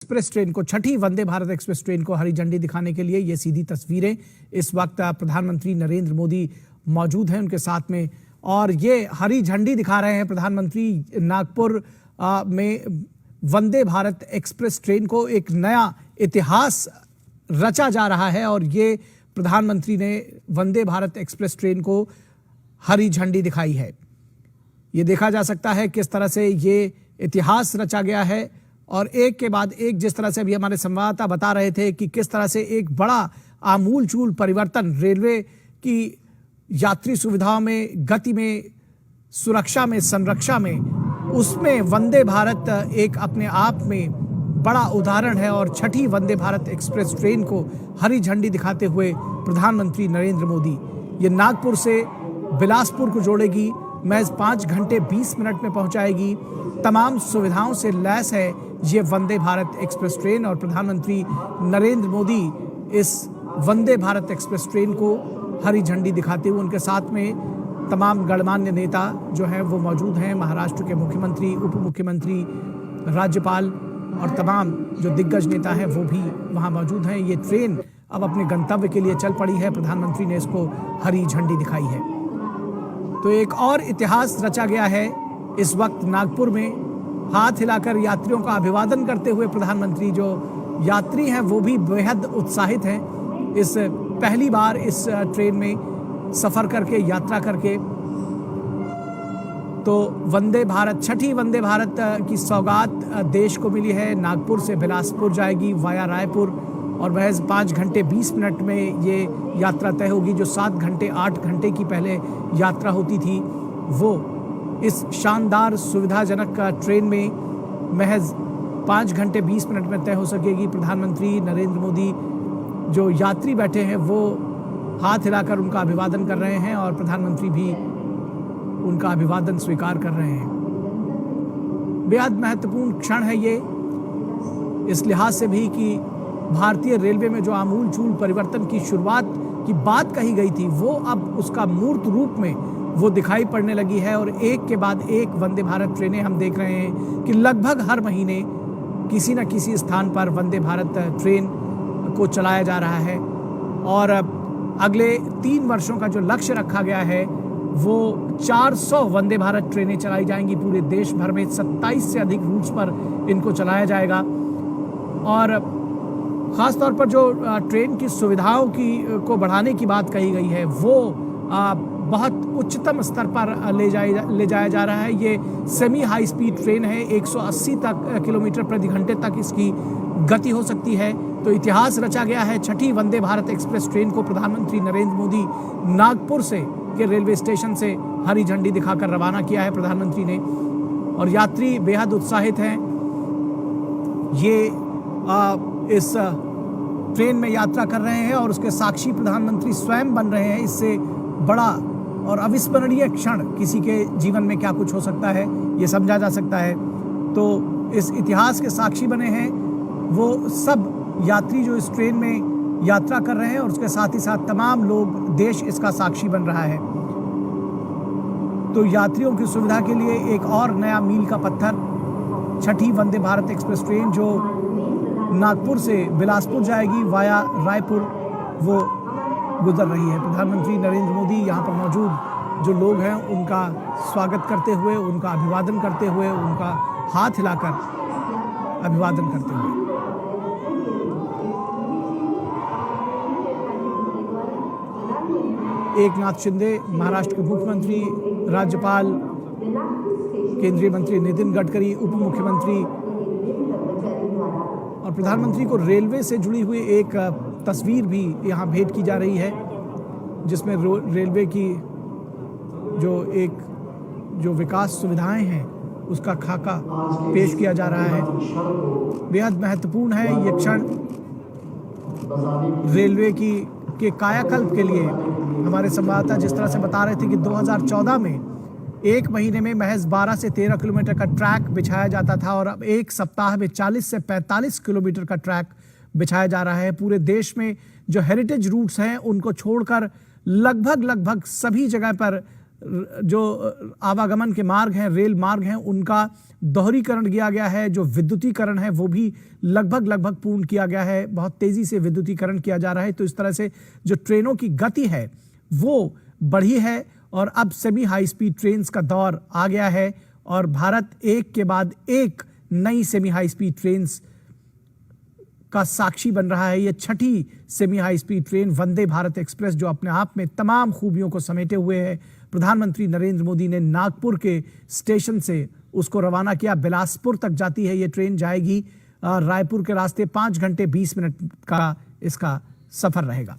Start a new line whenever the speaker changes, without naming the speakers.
Express train को, छठी Vande Bharat express train को हरी झंडी दिखाने के लिए ये सीधी तस्वीरें इस वक्त प्रधानमंत्री नरेंद्र मोदी मौजूद हैं उनके साथ में, और ये हरी झंडी दिखा रहे हैं प्रधानमंत्री। नागपुर में वंदे भारत एक्सप्रेस ट्रेन को एक नया इतिहास रचा जा रहा है और ये प्रधानमंत्री ने वंदे भारत एक्सप्रेस ट्रेन को हरी झंडी दिखाई है। ये देखा जा सकता है किस तरह से ये इतिहास रचा गया है और एक के बाद एक, जिस तरह से अभी हमारे संवाददाता बता रहे थे कि किस तरह से एक बड़ा आमूलचूल परिवर्तन रेलवे की यात्री सुविधाओं में, गति में, सुरक्षा में, संरक्षा में, उसमें वंदे भारत एक अपने आप में बड़ा उदाहरण है। और छठी वंदे भारत एक्सप्रेस ट्रेन को हरी झंडी दिखाते हुए प्रधानमंत्री नरेंद्र मोदी, ये नागपुर से बिलासपुर को जोड़ेगी, महज 5 घंटे 20 मिनट में पहुंचाएगी, तमाम सुविधाओं से लैस है ये वंदे भारत एक्सप्रेस ट्रेन। और प्रधानमंत्री नरेंद्र मोदी इस वंदे भारत एक्सप्रेस ट्रेन को हरी झंडी दिखाते हुए, उनके साथ में तमाम गणमान्य नेता जो हैं वो मौजूद हैं, महाराष्ट्र के मुख्यमंत्री, उप मुख्यमंत्री, राज्यपाल और तमाम जो दिग्गज नेता हैं वो भी वहाँ मौजूद हैं। ये ट्रेन अब अपने गंतव्य के लिए चल पड़ी है, प्रधानमंत्री ने इसको हरी झंडी दिखाई है। तो एक और इतिहास रचा गया है इस वक्त नागपुर में। हाथ हिलाकर यात्रियों का अभिवादन करते हुए प्रधानमंत्री, जो यात्री हैं वो भी बेहद उत्साहित हैं इस पहली बार इस ट्रेन में सफर करके, यात्रा करके। तो वंदे भारत, छठी वंदे भारत की सौगात देश को मिली है। नागपुर से बिलासपुर जाएगी वाया रायपुर और महज 5 घंटे 20 मिनट में ये यात्रा तय होगी। जो 7 घंटे 8 घंटे की पहले यात्रा होती थी वो इस शानदार सुविधाजनक ट्रेन में महज 5 घंटे 20 मिनट में तय हो सकेगी। प्रधानमंत्री नरेंद्र मोदी, जो यात्री बैठे हैं वो हाथ हिलाकर उनका अभिवादन कर रहे हैं और प्रधानमंत्री भी उनका अभिवादन स्वीकार कर रहे हैं। बेहद महत्वपूर्ण क्षण है ये इस लिहाज से भी कि भारतीय रेलवे में जो आमूलचूल परिवर्तन की शुरुआत की बात कही गई थी वो अब उसका मूर्त रूप में वो दिखाई पड़ने लगी है। और एक के बाद एक वंदे भारत ट्रेनें हम देख रहे हैं कि लगभग हर महीने किसी न किसी स्थान पर वंदे भारत ट्रेन को चलाया जा रहा है। और अगले 3 वर्षों का जो लक्ष्य रखा गया है वो 400 वंदे भारत ट्रेनें चलाई जाएंगी पूरे देश भर में। 27 से अधिक रूट्स पर इनको चलाया जाएगा। और ख़ास तौर पर जो ट्रेन की सुविधाओं की को बढ़ाने की बात कही गई है वो बहुत उच्चतम स्तर पर ले जाया जा रहा है। ये सेमी हाई स्पीड ट्रेन है, 180 किलोमीटर प्रति घंटे तक इसकी गति हो सकती है। तो इतिहास रचा गया है। छठी वंदे भारत एक्सप्रेस ट्रेन को प्रधानमंत्री नरेंद्र मोदी नागपुर से के रेलवे स्टेशन से हरी झंडी दिखाकर रवाना किया है प्रधानमंत्री ने। और यात्री बेहद उत्साहित हैं। ये इस ट्रेन में यात्रा कर रहे हैं और उसके साक्षी प्रधानमंत्री स्वयं बन रहे हैं। इससे बड़ा और अविस्मरणीय क्षण किसी के जीवन में क्या कुछ हो सकता है ये समझा जा सकता है। तो इस इतिहास के साक्षी बने हैं वो सब यात्री जो इस ट्रेन में यात्रा कर रहे हैं और उसके साथ ही साथ तमाम लोग, देश इसका साक्षी बन रहा है। तो यात्रियों की सुविधा के लिए एक और नया मील का पत्थर, छठी वंदे भारत एक्सप्रेस ट्रेन जो नागपुर से बिलासपुर जाएगी वाया रायपुर, वो गुजर रही है। प्रधानमंत्री नरेंद्र मोदी यहाँ पर मौजूद जो लोग हैं उनका स्वागत करते हुए, उनका अभिवादन करते हुए, उनका हाथ हिलाकर अभिवादन करते हुए। एकनाथ शिंदे, महाराष्ट्र के मुख्यमंत्री, राज्यपाल, केंद्रीय मंत्री नितिन गडकरी, उप मुख्यमंत्री और प्रधानमंत्री को रेलवे से जुड़ी हुई एक तस्वीर भी यहाँ भेंट की जा रही है जिसमें रेलवे की जो विकास सुविधाएं हैं उसका खाका पेश किया जा रहा है। बेहद महत्वपूर्ण है ये क्षण रेलवे के कायाकल्प के लिए। हमारे संवाददाता जिस तरह से बता रहे थे कि 2014 में एक महीने में महज 12 से 13 किलोमीटर का ट्रैक बिछाया जाता था और अब एक सप्ताह में 40 से 45 किलोमीटर का ट्रैक बिछाया जा रहा है। पूरे देश में जो हेरिटेज रूट्स हैं उनको छोड़कर लगभग सभी जगह पर जो आवागमन के मार्ग हैं, रेल मार्ग हैं, उनका दोहरीकरण किया गया है। जो विद्युतीकरण है वो भी लगभग पूर्ण किया गया है। बहुत तेजी से विद्युतीकरण किया जा रहा है। तो इस तरह से जो ट्रेनों की गति है वो बढ़ी है और अब सेमी हाई स्पीड ट्रेन्स का दौर आ गया है और भारत एक के बाद एक नई सेमी हाई स्पीड ट्रेन्स का साक्षी बन रहा है। ये छठी semi high speed train Vande Bharat express, जो अपने आप में तमाम खूबियों को समेटे हुए है। प्रधानमंत्री नरेंद्र मोदी ने नागपुर के स्टेशन से उसको रवाना किया। बिलासपुर तक जाती है ये ट्रेन, जाएगी रायपुर के रास्ते। 5 घंटे 20 मिनट का इसका सफर रहेगा।